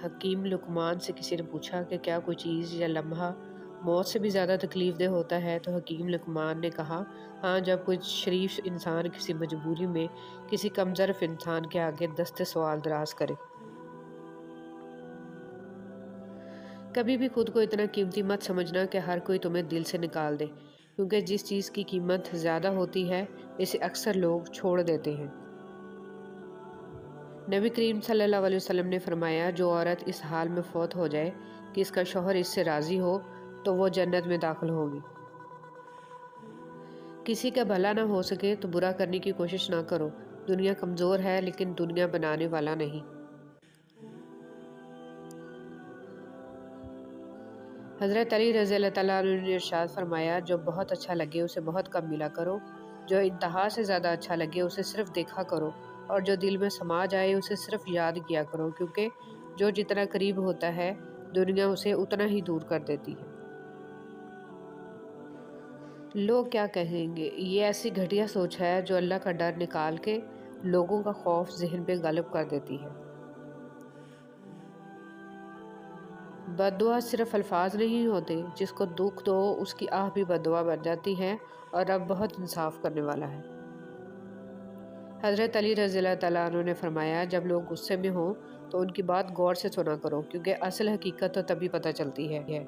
حکیم لقمان سے کسی نے پوچھا کہ کیا کوئی چیز یا لمحہ موت سے بھی زیادہ تکلیف دہ ہوتا ہے، تو حکیم لقمان نے کہا ہاں، جب کوئی شریف انسان کسی مجبوری میں کسی کمظرف انسان کے آگے دست سوال دراز کرے۔ کبھی بھی خود کو اتنا قیمتی مت سمجھنا کہ ہر کوئی تمہیں دل سے نکال دے، کیونکہ جس چیز کی قیمت زیادہ ہوتی ہے اسے اکثر لوگ چھوڑ دیتے ہیں۔ نبی کریم صلی اللہ علیہ وسلم نے فرمایا، جو عورت اس حال میں فوت ہو جائے کہ اس کا شوہر اس سے راضی ہو تو وہ جنت میں داخل ہوگی۔ کسی کا بھلا نہ ہو سکے تو برا کرنے کی کوشش نہ کرو۔ دنیا کمزور ہے لیکن دنیا بنانے والا نہیں۔ حضرت علی رضی اللہ تعالیٰ عنہ نے ارشاد فرمایا، جو بہت اچھا لگے اسے بہت کم ملا کرو، جو انتہا سے زیادہ اچھا لگے اسے صرف دیکھا کرو، اور جو دل میں سما جائے اسے صرف یاد کیا کرو، کیونکہ جو جتنا قریب ہوتا ہے دنیا اسے اتنا ہی دور کر دیتی ہے۔ لوگ کیا کہیں گے، یہ ایسی گھٹیا سوچ ہے جو اللہ کا ڈر نکال کے لوگوں کا خوف ذہن پہ غالب کر دیتی ہے۔ بد دعا صرف الفاظ نہیں ہوتے، جس کو دکھ دو اس کی آہ بھی بد دعا بن جاتی ہے، اور رب بہت انصاف کرنے والا ہے۔ حضرت علی رضی اللہ تعالیٰ عنہ نے فرمایا، جب لوگ غصے میں ہوں تو ان کی بات غور سے سنا کرو، کیونکہ اصل حقیقت تو تبھی پتہ چلتی ہے۔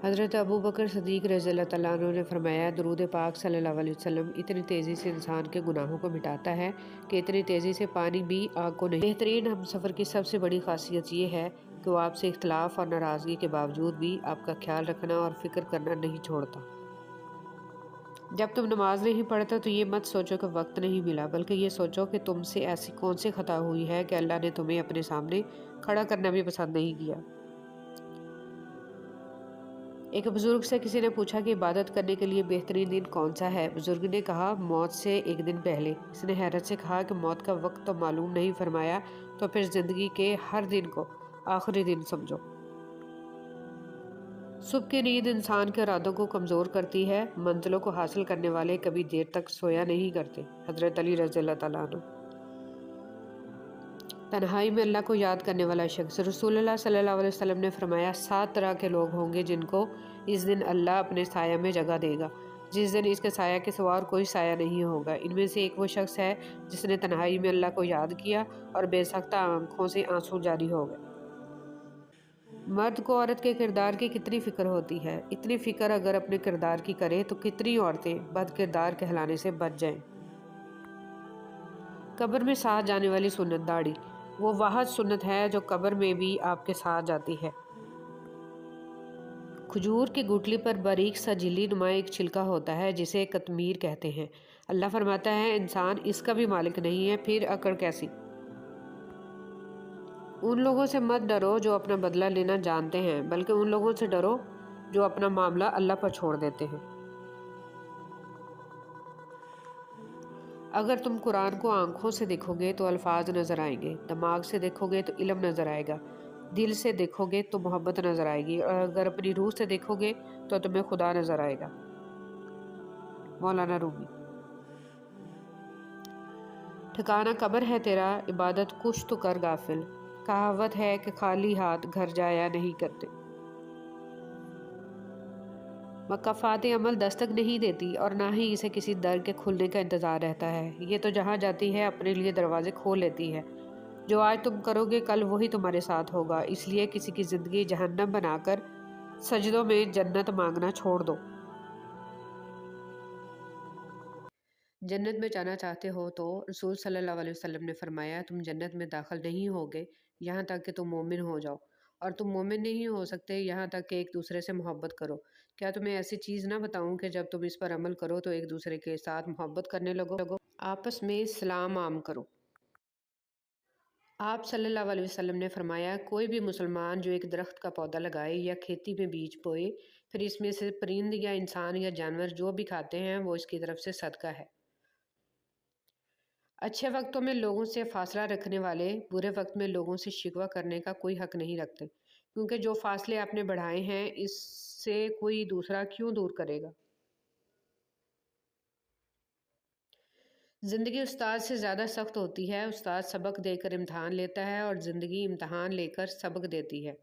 حضرت ابو بکر صدیق رضی اللہ تعالیٰ عنہ نے فرمایا، درود پاک صلی اللہ علیہ وسلم اتنی تیزی سے انسان کے گناہوں کو مٹاتا ہے کہ اتنی تیزی سے پانی بھی آگ کو نہیں۔ بہترین ہمسفر کی سب سے بڑی خاصیت یہ ہے کہ وہ آپ سے اختلاف اور ناراضگی کے باوجود بھی آپ کا خیال رکھنا اور فکر کرنا نہیں چھوڑتا۔ جب تم نماز نہیں پڑھتا تو یہ مت سوچو کہ وقت نہیں ملا، بلکہ یہ سوچو کہ تم سے ایسی کون سی خطا ہوئی ہے کہ اللہ نے تمہیں اپنے سامنے کھڑا کرنا بھی پسند نہیں کیا۔ ایک بزرگ سے کسی نے پوچھا کہ عبادت کرنے کے لیے بہترین دن کون سا ہے؟ بزرگ نے کہا، موت سے ایک دن پہلے۔ اس نے حیرت سے کہا کہ موت کا وقت تو معلوم نہیں، فرمایا تو پھر زندگی کے ہر دن کو آخری دن سمجھو۔ صبح کی نیند انسان کے ارادوں کو کمزور کرتی ہے، منزلوں کو حاصل کرنے والے کبھی دیر تک سویا نہیں کرتے۔ حضرت علی رضی اللہ تعالیٰ عنہ۔ تنہائی میں اللہ کو یاد کرنے والا شخص۔ رسول اللہ صلی اللہ علیہ وسلم نے فرمایا، 7 طرح کے لوگ ہوں گے جن کو اس دن اللہ اپنے سایہ میں جگہ دے گا، جس دن اس کے سایہ کے سوا اور کوئی سایہ نہیں ہوگا۔ ان میں سے ایک وہ شخص ہے جس نے تنہائی میں اللہ کو یاد کیا اور بے سختہ آنکھوں سے آنسو جاری ہو گئے۔ مرد کو عورت کے کردار کی کتنی فکر ہوتی ہے، اتنی فکر اگر اپنے کردار کی کرے تو کتنی عورتیں بد کردار کہلانے سے بچ جائیں۔ قبر میں ساتھ جانے والی سنت داڑھی، وہ واحد سنت ہے جو قبر میں بھی آپ کے ساتھ جاتی ہے۔ کھجور کی گٹلی پر باریک سا جھلی نما ایک چھلکا ہوتا ہے جسے قطمیر کہتے ہیں۔ اللہ فرماتا ہے، انسان اس کا بھی مالک نہیں ہے، پھر اکڑ کیسی؟ ان لوگوں سے مت ڈرو جو اپنا بدلہ لینا جانتے ہیں، بلکہ ان لوگوں سے ڈرو جو اپنا معاملہ اللہ پر چھوڑ دیتے ہیں۔ اگر تم قرآن کو آنکھوں سے دیکھو گے تو الفاظ نظر آئیں گے، دماغ سے دیکھو گے تو علم نظر آئے گا، دل سے دیکھو گے تو محبت نظر آئے گی، اور اگر اپنی روح سے دیکھو گے تو تمہیں خدا نظر آئے گا۔ مولانا رومی۔ ٹھکانہ قبر ہے تیرا، عبادت کچھ تو کر غافل، کہاوت ہے کہ خالی ہاتھ گھر جایا نہیں کرتے۔ مکافات عمل دستک نہیں دیتی اور نہ ہی اسے کسی در کے کھلنے کا انتظار رہتا ہے، یہ تو جہاں جاتی ہے اپنے لیے دروازے کھول لیتی ہے۔ جو آج تم کرو گے کل وہی تمہارے ساتھ ہوگا، اس لیے کسی کی زندگی جہنم بنا کر سجدوں میں جنت مانگنا چھوڑ دو۔ جنت میں جانا چاہتے ہو تو رسول صلی اللہ علیہ وسلم نے فرمایا، تم جنت میں داخل نہیں ہوگے یہاں تک کہ تم مومن ہو جاؤ، اور تم مومن نہیں ہو سکتے یہاں تک کہ ایک دوسرے سے محبت کرو۔ کیا تمہیں ایسی چیز نہ بتاؤں کہ جب تم اس پر عمل کرو تو ایک دوسرے کے ساتھ محبت کرنے لگو، آپس میں سلام عام کرو۔ آپ صلی اللہ علیہ وسلم نے فرمایا، کوئی بھی مسلمان جو ایک درخت کا پودا لگائے یا کھیتی میں بیج بوئے، پھر اس میں سے پرند یا انسان یا جانور جو بھی کھاتے ہیں وہ اس کی طرف سے صدقہ ہے۔ اچھے وقتوں میں لوگوں سے فاصلہ رکھنے والے برے وقت میں لوگوں سے شکوہ کرنے کا کوئی حق نہیں رکھتے، کیونکہ جو فاصلے آپ نے بڑھائے ہیں اس سے کوئی دوسرا کیوں دور کرے گا۔ زندگی استاد سے زیادہ سخت ہوتی ہے۔ استاد سبق دے کر امتحان لیتا ہے اور زندگی امتحان لے کر سبق دیتی ہے۔